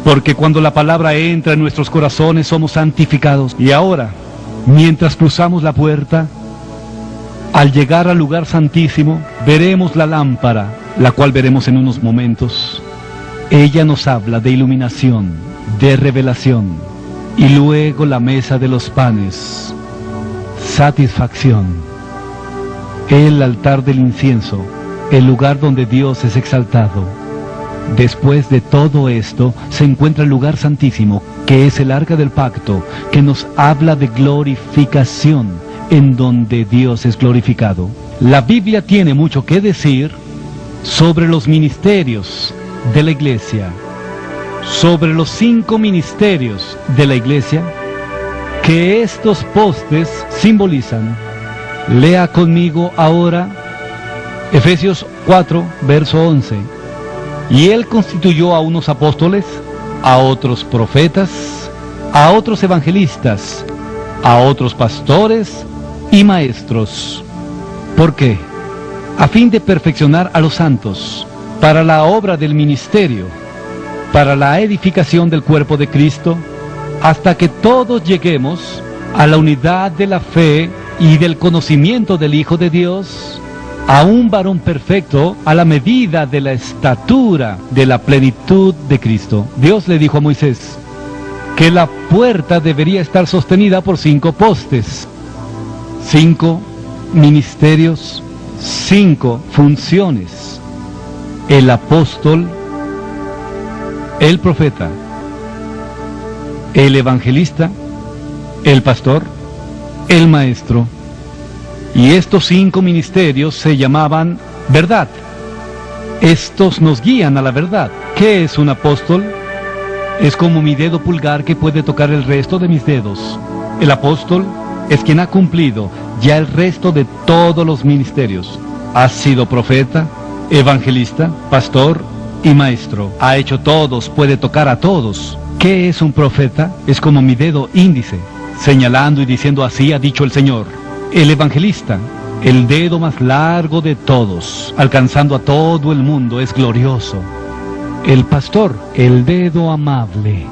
porque cuando la palabra entra en nuestros corazones somos santificados. Y ahora, mientras cruzamos la puerta, al llegar al lugar santísimo, veremos la lámpara, la cual veremos en unos momentos. Ella nos habla de iluminación, de revelación, y luego la mesa de los panes, satisfacción, el altar del incienso, el lugar donde Dios es exaltado. Después de todo esto se encuentra el lugar santísimo, que es el arca del pacto, que nos habla de glorificación, en donde Dios es glorificado. La Biblia tiene mucho que decir sobre los ministerios de la iglesia, sobre los 5 ministerios de la iglesia que estos postes simbolizan. Lea conmigo ahora Efesios 4, verso 11. Y él constituyó a unos apóstoles, a otros profetas, a otros evangelistas, a otros pastores y maestros. ¿Por qué? A fin de perfeccionar a los santos, para la obra del ministerio, para la edificación del cuerpo de Cristo, hasta que todos lleguemos a la unidad de la fe y del conocimiento del Hijo de Dios, a un varón perfecto, a la medida de la estatura de la plenitud de Cristo. Dios le dijo a Moisés que la puerta debería estar sostenida por 5 postes, 5 ministerios, 5 funciones. El apóstol, el profeta, el evangelista, el pastor, el maestro. Y estos 5 ministerios se llamaban verdad. Estos nos guían a la verdad. ¿Qué es un apóstol? Es como mi dedo pulgar que puede tocar el resto de mis dedos. El apóstol es quien ha cumplido ya el resto de todos los ministerios. Ha sido profeta, evangelista, pastor y maestro. Ha hecho todos, puede tocar a todos. ¿Qué es un profeta? Es como mi dedo índice, señalando y diciendo así ha dicho el Señor. El evangelista, el dedo más largo de todos, alcanzando a todo el mundo, es glorioso. El pastor, el dedo amable.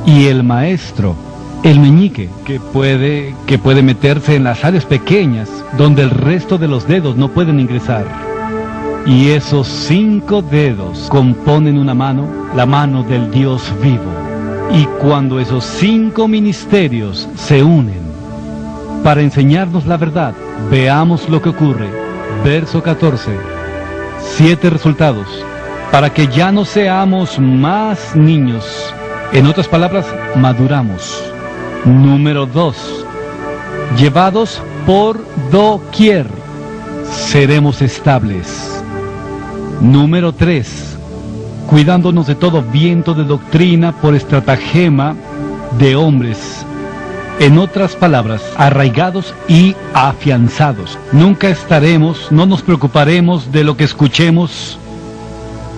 Y el maestro, el meñique, que puede meterse en las áreas pequeñas, donde el resto de los dedos no pueden ingresar. Y esos 5 dedos componen una mano, la mano del Dios vivo. Y cuando esos 5 ministerios se unen para enseñarnos la verdad, veamos lo que ocurre. Verso 14. 7 resultados, para que ya no seamos más niños. En otras palabras, maduramos. Número 2, llevados por doquier, seremos estables. Número 3, cuidándonos de todo viento de doctrina por estratagema de hombres. En otras palabras, arraigados y afianzados. Nunca estaremos, no nos preocuparemos de lo que escuchemos.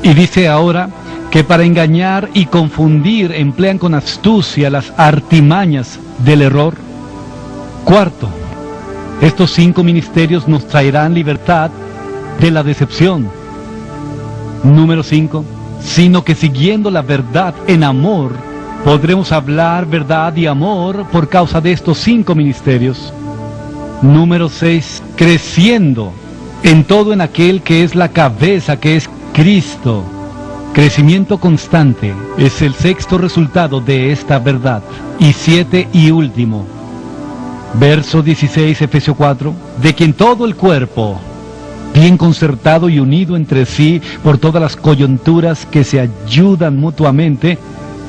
Y dice ahora que para engañar y confundir emplean con astucia las artimañas del error. Cuarto, estos 5 ministerios nos traerán libertad de la decepción. Número 5, sino que siguiendo la verdad en amor, podremos hablar verdad y amor por causa de estos 5 ministerios. Número 6, creciendo en todo en aquel que es la cabeza, que es Cristo. Crecimiento constante es el 6º resultado de esta verdad. Y 7 y último, verso 16, Efesios 4, de quien todo el cuerpo, bien concertado y unido entre sí por todas las coyunturas que se ayudan mutuamente,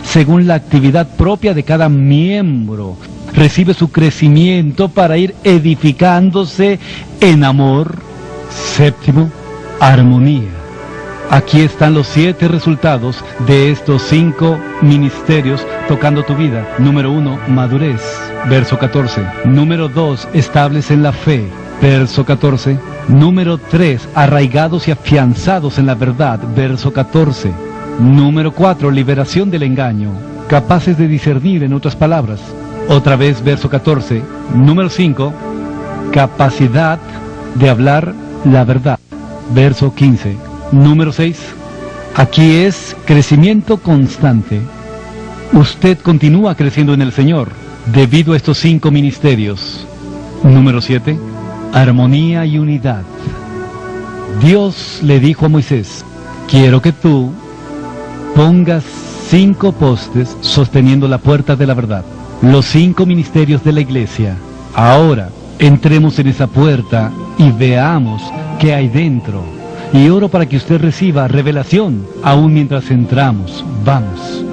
según la actividad propia de cada miembro, recibe su crecimiento para ir edificándose en amor. Séptimo, armonía. Aquí están los 7 resultados de estos 5 ministerios tocando tu vida. Número 1, madurez, verso 14. Número 2, estables en la fe, verso 14. Número 3, arraigados y afianzados en la verdad, verso 14. Número 4, liberación del engaño, capaces de discernir, en otras palabras. Otra vez, verso 14. Número 5, capacidad de hablar la verdad, verso 15. Número 6, aquí es crecimiento constante. Usted continúa creciendo en el Señor debido a estos 5 ministerios. Número 7, armonía y unidad. Dios le dijo a Moisés, quiero que tú pongas 5 postes sosteniendo la puerta de la verdad. Los 5 ministerios de la iglesia. Ahora, entremos en esa puerta y veamos qué hay dentro. Y oro para que usted reciba revelación, aún mientras entramos. Vamos.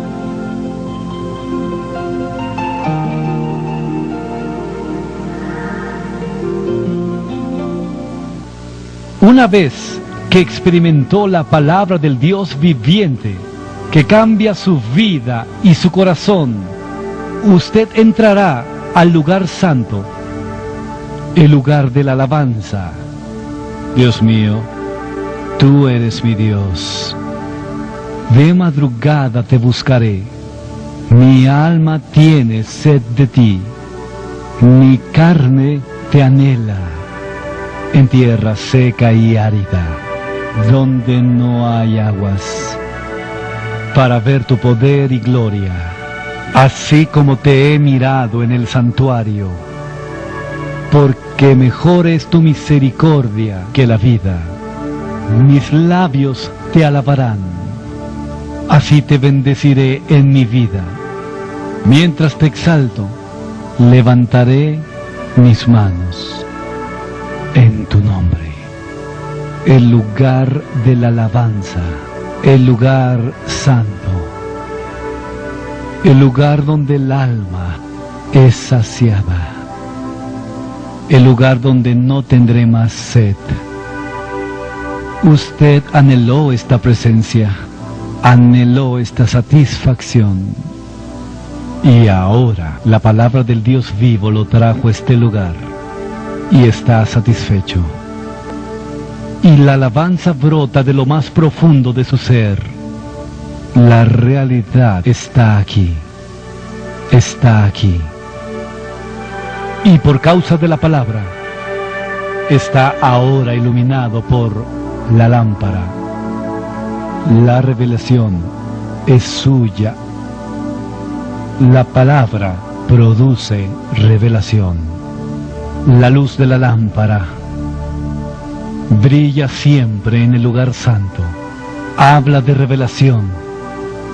Una vez que experimentó la palabra del Dios viviente, que cambia su vida y su corazón, usted entrará al lugar santo, el lugar de la alabanza. Dios mío, tú eres mi Dios. De madrugada te buscaré. Mi alma tiene sed de ti. Mi carne te anhela. En tierra seca y árida, donde no hay aguas, para ver tu poder y gloria, así como te he mirado en el santuario, porque mejor es tu misericordia que la vida. Mis labios te alabarán, así te bendeciré en mi vida. Mientras te exalto, levantaré mis manos en tu nombre. El lugar de la alabanza, el lugar santo, el lugar donde el alma es saciada, el lugar donde no tendré más sed. Usted anheló esta presencia, anheló esta satisfacción, y ahora la palabra del Dios vivo lo trajo a este lugar, y está satisfecho. Y la alabanza brota de lo más profundo de su ser. La realidad está aquí, está aquí. Y por causa de la palabra, está ahora iluminado por la lámpara. La revelación es suya. La palabra produce revelación. La luz de la lámpara brilla siempre en el lugar santo. Habla de revelación.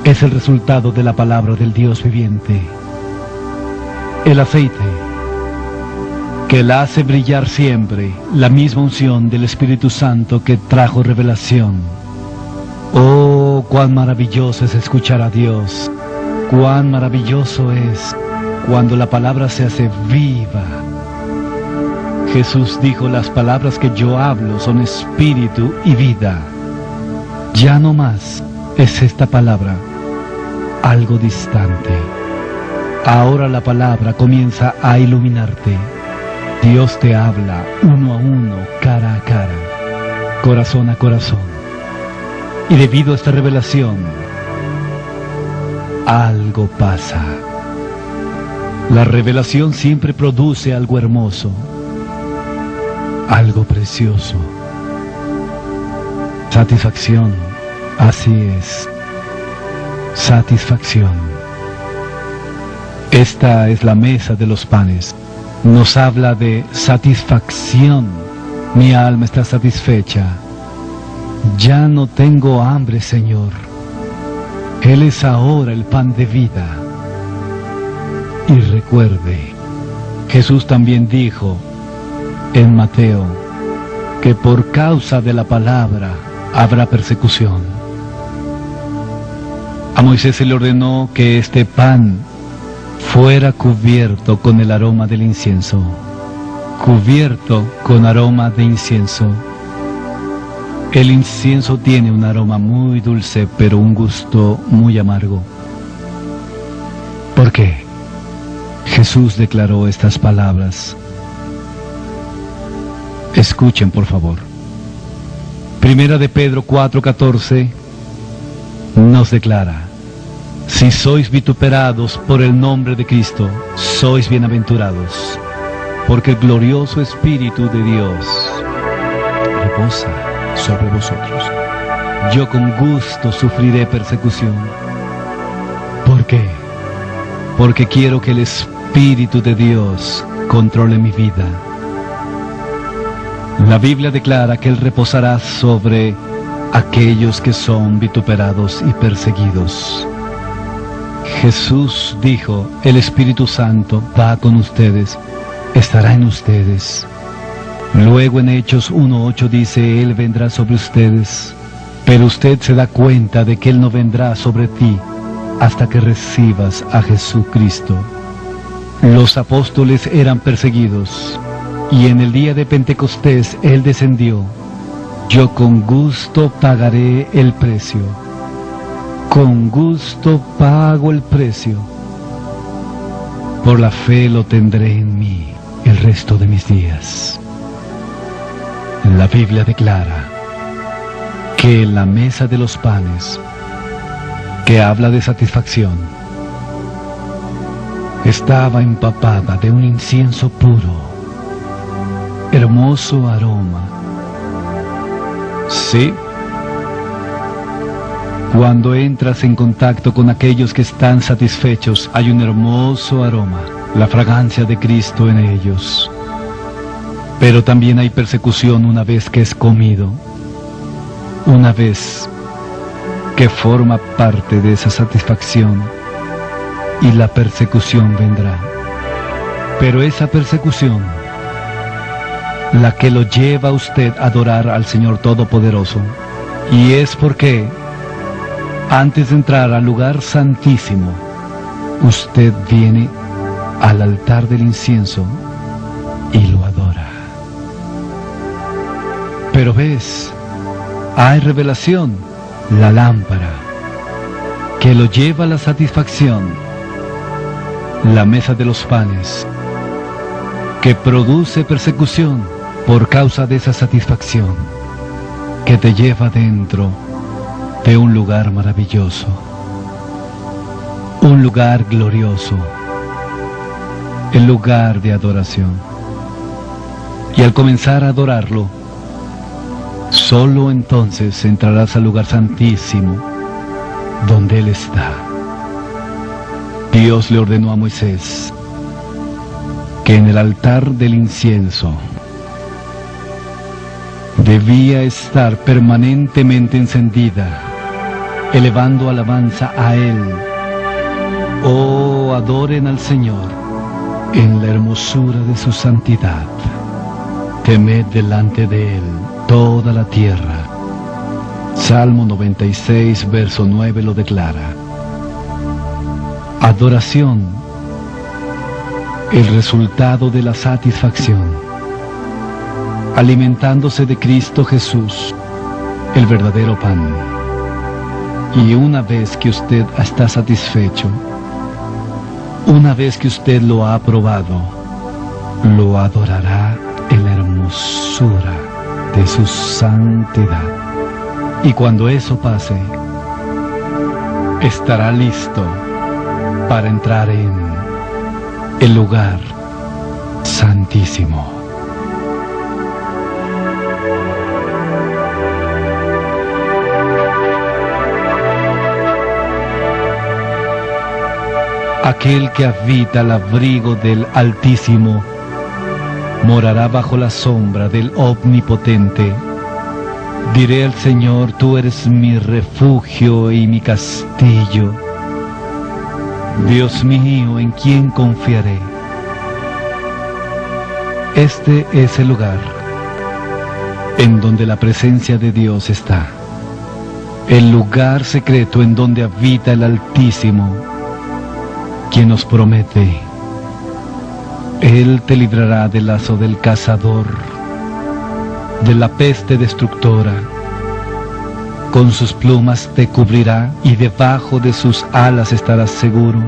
Es el resultado de la palabra del Dios viviente. El aceite que la hace brillar siempre, la misma unción del Espíritu Santo que trajo revelación. Oh, cuán maravilloso es escuchar a Dios. Cuán maravilloso es cuando la palabra se hace viva. Jesús dijo, las palabras que yo hablo son espíritu y vida. Ya no más es esta palabra algo distante. Ahora la palabra comienza a iluminarte. Dios te habla uno a uno, cara a cara, corazón a corazón. Y debido a esta revelación, algo pasa. La revelación siempre produce algo hermoso, algo precioso. Satisfacción, así es. Satisfacción. Esta es la mesa de los panes. Nos habla de satisfacción. Mi alma está satisfecha. Ya no tengo hambre, Señor. Él es ahora el pan de vida. Y recuerde, Jesús también dijo en Mateo que por causa de la palabra habrá persecución. A Moisés se le ordenó que este pan fuera cubierto con el aroma del incienso. Cubierto con aroma de incienso. El incienso tiene un aroma muy dulce, pero un gusto muy amargo. ¿Por qué? Jesús declaró estas palabras. Escuchen, por favor. Primera de Pedro 4:14 nos declara: si sois vituperados por el nombre de Cristo, sois bienaventurados, porque el glorioso Espíritu de Dios reposa sobre vosotros. Yo con gusto sufriré persecución. ¿Por qué? Porque quiero que el Espíritu de Dios controle mi vida. La Biblia declara que Él reposará sobre aquellos que son vituperados y perseguidos. Jesús dijo, el Espíritu Santo va con ustedes, estará en ustedes. Luego en Hechos 1:8 dice, Él vendrá sobre ustedes, pero usted se da cuenta de que Él no vendrá sobre ti hasta que recibas a Jesucristo. Los apóstoles eran perseguidos, y en el día de Pentecostés Él descendió. Yo con gusto pagaré el precio. Con gusto pago el precio. Por la fe lo tendré en mí el resto de mis días. La Biblia declara que en la mesa de los panes, que habla de satisfacción, estaba empapada de un incienso puro, hermoso aroma. Sí, cuando entras en contacto con aquellos que están satisfechos, hay un hermoso aroma, la fragancia de Cristo en ellos. Pero también hay persecución una vez que es comido, una vez que forma parte de esa satisfacción, y la persecución vendrá. Pero esa persecución, la que lo lleva a usted a adorar al Señor Todopoderoso, y es porque antes de entrar al lugar santísimo, usted viene al altar del incienso y lo adora. Pero ves, hay revelación, la lámpara, que lo lleva a la satisfacción, la mesa de los panes, que produce persecución por causa de esa satisfacción, que te lleva dentro de un lugar maravilloso, un lugar glorioso, el lugar de adoración. Y al comenzar a adorarlo, solo entonces entrarás al lugar santísimo, donde Él está. Dios le ordenó a Moisés que en el altar del incienso debía estar permanentemente encendida, elevando alabanza a Él. Oh, adoren al Señor en la hermosura de su santidad. Temed delante de Él toda la tierra. Salmo 96, verso 9 lo declara. Adoración, el resultado de la satisfacción, alimentándose de Cristo Jesús, el verdadero pan. Y una vez que usted está satisfecho, una vez que usted lo ha probado, lo adorará en la hermosura de su santidad. Y cuando eso pase, estará listo para entrar en el lugar santísimo. Aquel que habita al abrigo del Altísimo morará bajo la sombra del Omnipotente. Diré al Señor, tú eres mi refugio y mi castillo. Dios mío, ¿en quién confiaré? Este es el lugar en donde la presencia de Dios está. El lugar secreto en donde habita el Altísimo, quien nos promete: Él te librará del lazo del cazador, de la peste destructora. Con sus plumas te cubrirá y debajo de sus alas estarás seguro.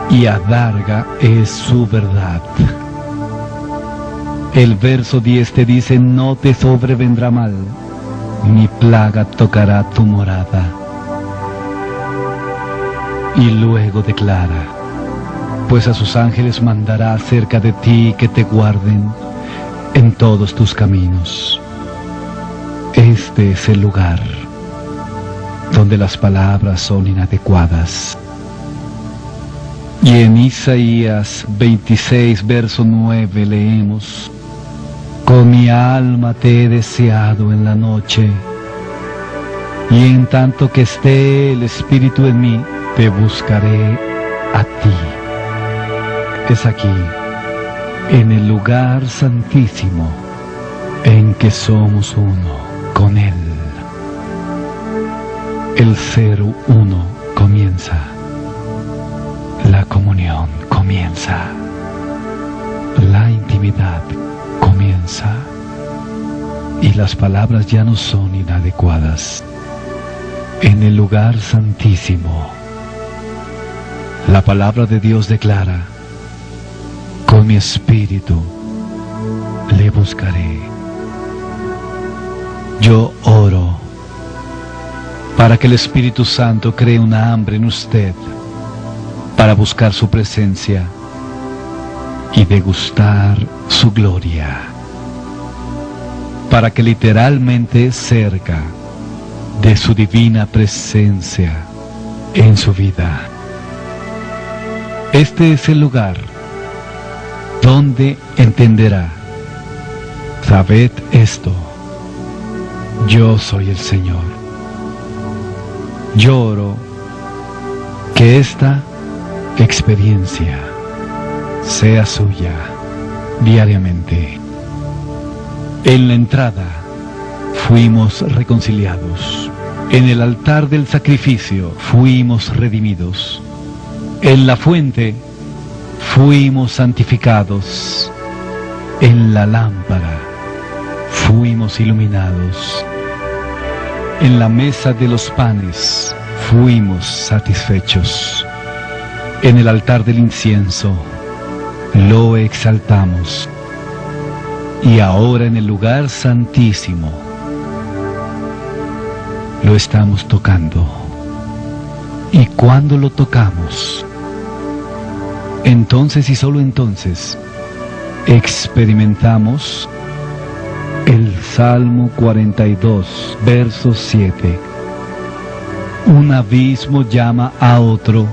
Y adarga es su verdad. El verso 10 te dice: no te sobrevendrá mal, ni plaga tocará tu morada. Y luego declara: pues a sus ángeles mandará cerca de ti que te guarden en todos tus caminos. Este es el lugar donde las palabras son inadecuadas. Y en Isaías 26, verso 9 leemos: con mi alma te he deseado en la noche, y en tanto que esté el Espíritu en mí, te buscaré a ti. Es aquí, en el lugar santísimo, en que somos uno con Él. El ser uno comienza. La comunión comienza. La intimidad comienza. Y las palabras ya no son inadecuadas. En el lugar santísimo, la palabra de Dios declara: con mi espíritu le buscaré. Yo oro para que el Espíritu Santo cree una hambre en usted para buscar su presencia y degustar su gloria, para que literalmente cerca de su divina presencia en su vida. Este es el lugar donde entenderá: sabed esto, yo soy el Señor. Yo oro que esta experiencia sea suya diariamente. En la entrada fuimos reconciliados. En el altar del sacrificio fuimos redimidos. En la fuente fuimos santificados. En la lámpara fuimos iluminados. En la mesa de los panes fuimos satisfechos. En el altar del incienso lo exaltamos. Y ahora en el lugar santísimo lo estamos tocando. Y cuando lo tocamos, entonces y solo entonces experimentamos el Salmo 42, verso 7. Un abismo llama a otro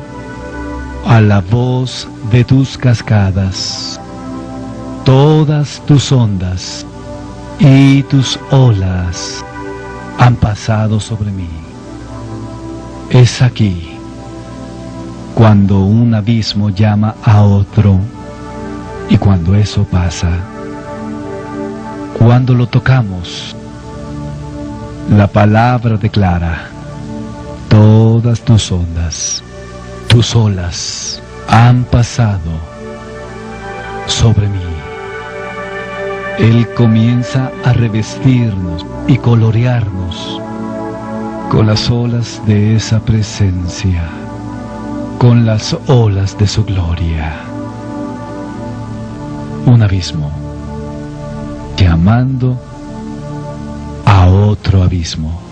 a la voz de tus cascadas. Todas tus ondas y tus olas han pasado sobre mí. Es aquí cuando un abismo llama a otro, y cuando eso pasa, cuando lo tocamos, La palabra declara: todas tus ondas, tus olas han pasado sobre mí. Él comienza a revestirnos y colorearnos con las olas de esa presencia, con las olas de su gloria. Un abismo llamando a otro abismo.